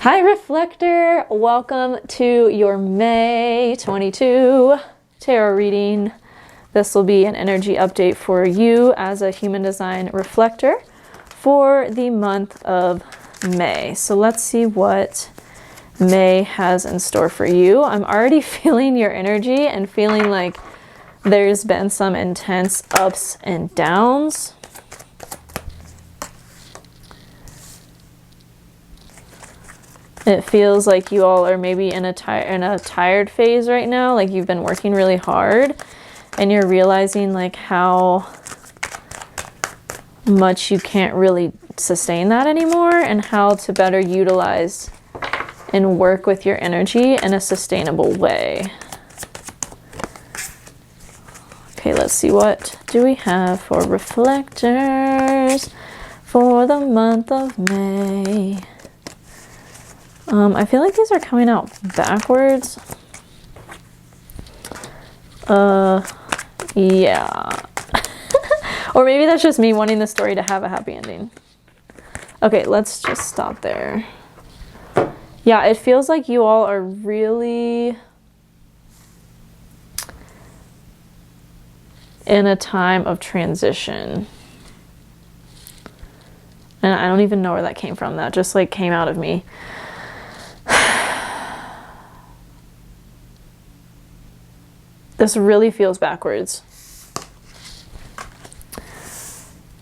Hi Reflector, welcome to your May 22 tarot reading. This will be an energy update for you as a Human Design Reflector for the month of May. So let's see what May has in store for you. I'm already feeling your energy and feeling like there's been some intense ups and downs. It feels like you all are maybe in a tired phase right now, like you've been working really hard and you're realizing like how much you can't really sustain that anymore and how to better utilize and work with your energy in a sustainable way. Okay, let's see, what do we have for reflectors for the month of May? I feel like these are coming out backwards. Yeah. Or maybe that's just me wanting the story to have a happy ending. Okay, let's just stop there. Yeah, it feels like you all are really in a time of transition. And I don't even know where that came from. That just like came out of me. This really feels backwards.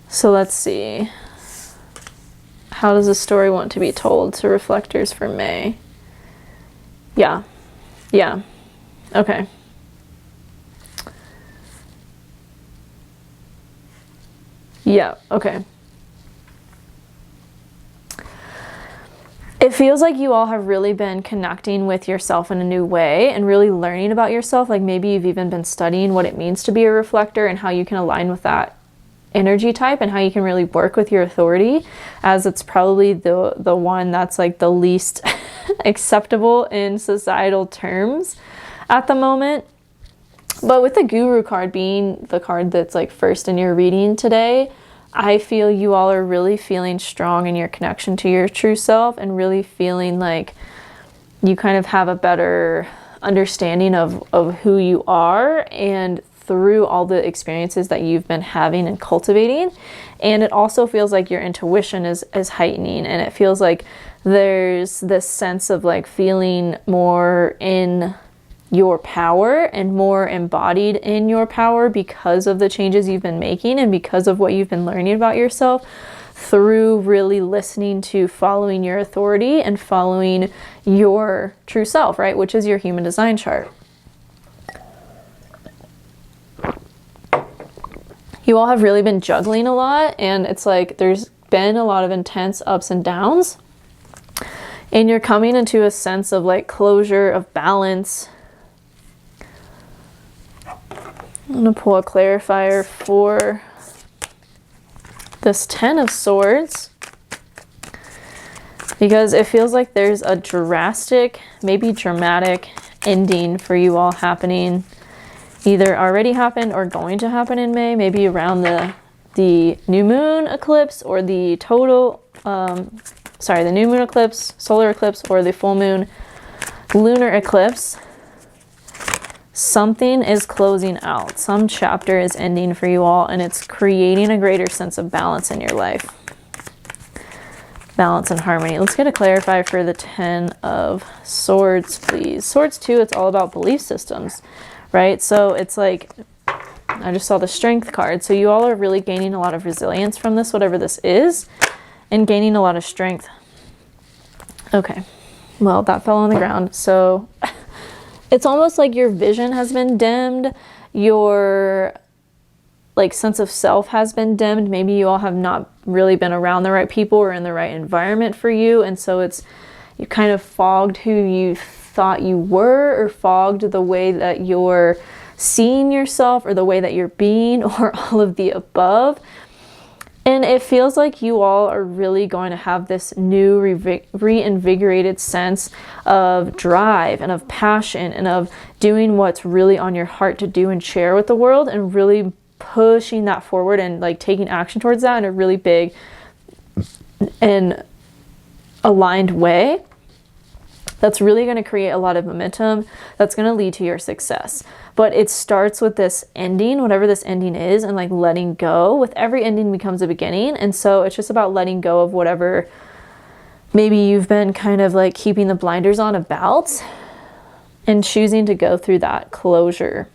So let's see. How does the story want to be told to reflectors for May? Yeah. Okay. Yeah, okay. It feels like you all have really been connecting with yourself in a new way and really learning about yourself. Like maybe you've even been studying what it means to be a reflector and how you can align with that energy type and how you can really work with your authority, as it's probably the one that's like the least acceptable in societal terms at the moment. But with the Guru card being the card that's like first in your reading today, I feel you all are really feeling strong in your connection to your true self and really feeling like you kind of have a better understanding of who you are and through all the experiences that you've been having and cultivating. And it also feels like your intuition is heightening, and it feels like there's this sense of like feeling more in your power and more embodied in your power because of the changes you've been making and because of what you've been learning about yourself through really listening to following your authority and following your true self, right? Which is your human design chart. You all have really been juggling a lot, and it's like there's been a lot of intense ups and downs, and you're coming into a sense of like closure, of balance. I'm going to pull a clarifier for this 10 of Swords, because it feels like there's a drastic, maybe dramatic ending for you all happening. Either already happened or going to happen in May, maybe around the new moon eclipse or the total, the new moon eclipse, solar eclipse, or the full moon lunar eclipse. Something is closing out. Some chapter is ending for you all, and it's creating a greater sense of balance in your life. Balance and harmony. Let's get a clarifier for the 10 of Swords, please. Swords 2, it's all about belief systems, right? So it's like, I just saw the Strength card. So you all are really gaining a lot of resilience from this, whatever this is, and gaining a lot of strength. Okay. Well, that fell on the ground. So it's almost like your vision has been dimmed, your like sense of self has been dimmed. Maybe you all have not really been around the right people or in the right environment for you, and so you kind of fogged who you thought you were, or fogged the way that you're seeing yourself, or the way that you're being, or all of the above. And it feels like you all are really going to have this new reinvigorated sense of drive and of passion and of doing what's really on your heart to do and share with the world, and really pushing that forward and like taking action towards that in a really big and aligned way. that's really going to create a lot of momentum, that's going to lead to your success. But it starts with this ending, whatever this ending is, and like letting go. With every ending becomes a beginning. And so it's just about letting go of whatever maybe you've been kind of like keeping the blinders on about, and choosing to go through that closure.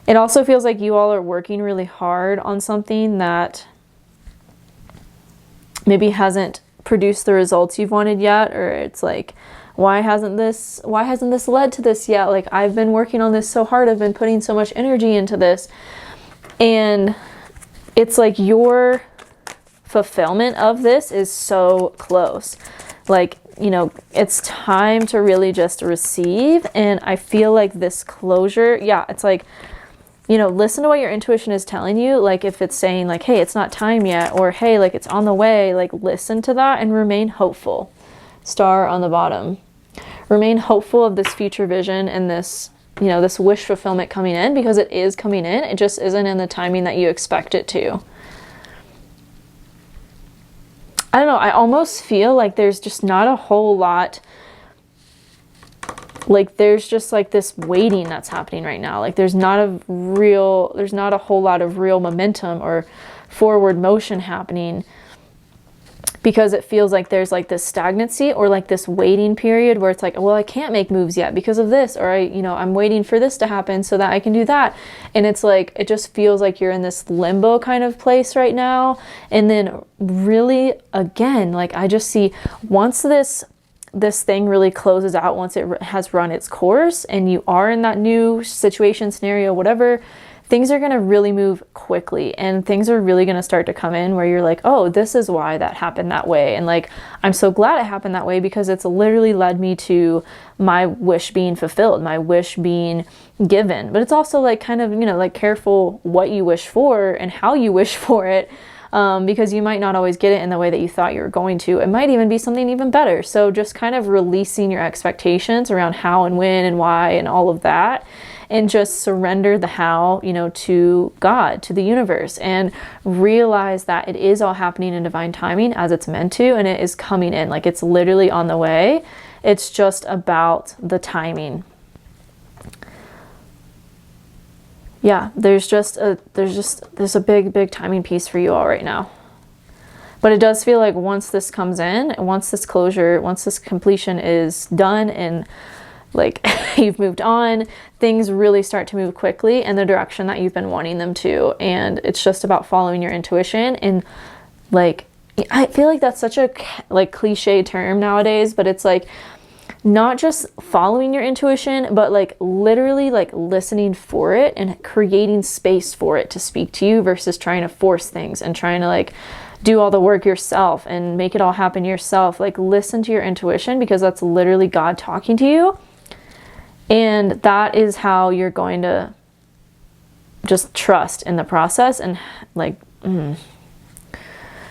It also feels like you all are working really hard on something that maybe hasn't produced the results you've wanted yet, or it's like, why hasn't this led to this yet? Like, I've been working on this so hard, I've been putting so much energy into this, and it's like your fulfillment of this is so close. Like, you know, it's time to really just receive. And I feel like this closure, yeah, it's like, you know, listen to what your intuition is telling you. Like, if it's saying like, hey, it's not time yet, or hey, like it's on the way, like listen to that and remain hopeful. Star on the bottom. Remain hopeful of this future vision and this, you know, this wish fulfillment coming in, because it is coming in. It just isn't in the timing that you expect it to. I don't know. I almost feel like there's just not a whole lot. Like, there's just like this waiting that's happening right now. Like, there's not a whole lot of real momentum or forward motion happening, because it feels like there's like this stagnancy or like this waiting period where it's like, well, I can't make moves yet because of this, or I'm waiting for this to happen so that I can do that. And it's like, it just feels like you're in this limbo kind of place right now. And then really, again, like I just see once this thing really closes out, once it has run its course and you are in that new situation, scenario, whatever, things are going to really move quickly, and things are really going to start to come in where you're like, oh, this is why that happened that way. And like, I'm so glad it happened that way, because it's literally led me to my wish being fulfilled, my wish being given. But it's also like kind of, you know, like careful what you wish for and how you wish for it. Because you might not always get it in the way that you thought you were going to. It might even be something even better. So just kind of releasing your expectations around how and when and why and all of that, and just surrender the how, you know, to God, to the universe, and realize that it is all happening in divine timing as it's meant to, and it is coming in. Like, it's literally on the way. It's just about the timing. Yeah, there's a big timing piece for you all right now. But it does feel like once this comes in, once this closure, once this completion is done, and like you've moved on, things really start to move quickly in the direction that you've been wanting them to. And it's just about following your intuition. And like, I feel like that's such a like cliche term nowadays, but it's like not just following your intuition, but like literally like listening for it and creating space for it to speak to you, versus trying to force things and trying to like do all the work yourself and make it all happen yourself. Like, listen to your intuition, because that's literally God talking to you. And that is how you're going to just trust in the process and like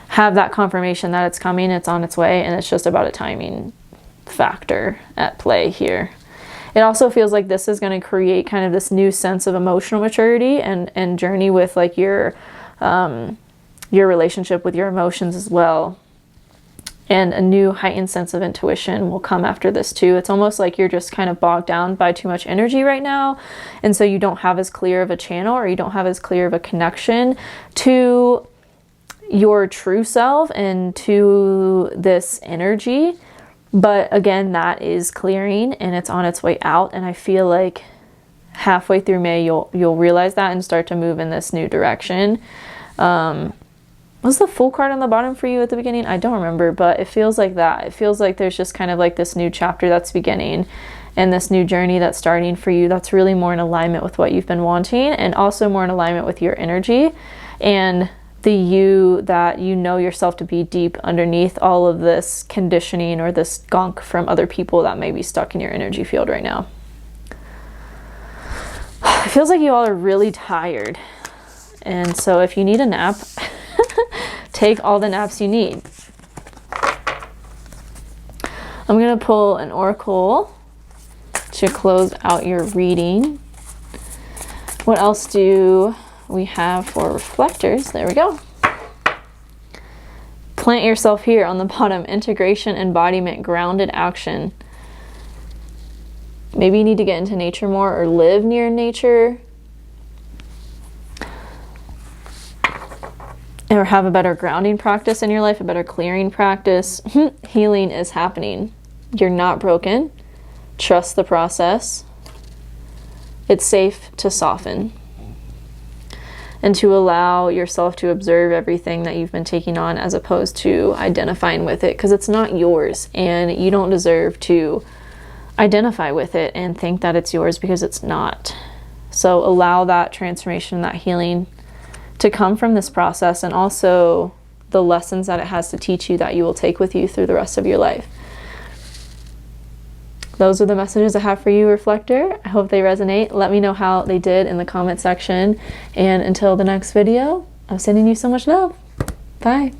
have that confirmation that it's coming, it's on its way, and it's just about a timing factor at play here. It also feels like this is going to create kind of this new sense of emotional maturity and journey with like your relationship with your emotions as well. And a new heightened sense of intuition will come after this too. It's almost like you're just kind of bogged down by too much energy right now. And so you don't have as clear of a channel, or you don't have as clear of a connection to your true self and to this energy. But again, that is clearing and it's on its way out. And I feel like halfway through May, you'll realize that and start to move in this new direction. Was the Fool card on the bottom for you at the beginning? I don't remember, but it feels like that. It feels like there's just kind of like this new chapter that's beginning, and this new journey that's starting for you that's really more in alignment with what you've been wanting, and also more in alignment with your energy and the you that you know yourself to be deep underneath all of this conditioning or this gunk from other people that may be stuck in your energy field right now. It feels like you all are really tired. And so if you need a nap, take all the naps you need. I'm going to pull an oracle to close out your reading. What else do we have for reflectors? There we go. Plant yourself here on the bottom. Integration, embodiment, grounded action. Maybe you need to get into nature more or live near nature. Or have a better grounding practice in your life, a better clearing practice. Healing is happening. You're not broken. Trust the process. It's safe to soften and to allow yourself to observe everything that you've been taking on as opposed to identifying with it, because it's not yours and you don't deserve to identify with it and think that it's yours, because it's not. So allow that transformation, that healing to come from this process, and also the lessons that it has to teach you that you will take with you through the rest of your life. Those are the messages I have for you, Reflector. I hope they resonate. Let me know how they did in the comment section. And until the next video, I'm sending you so much love. Bye.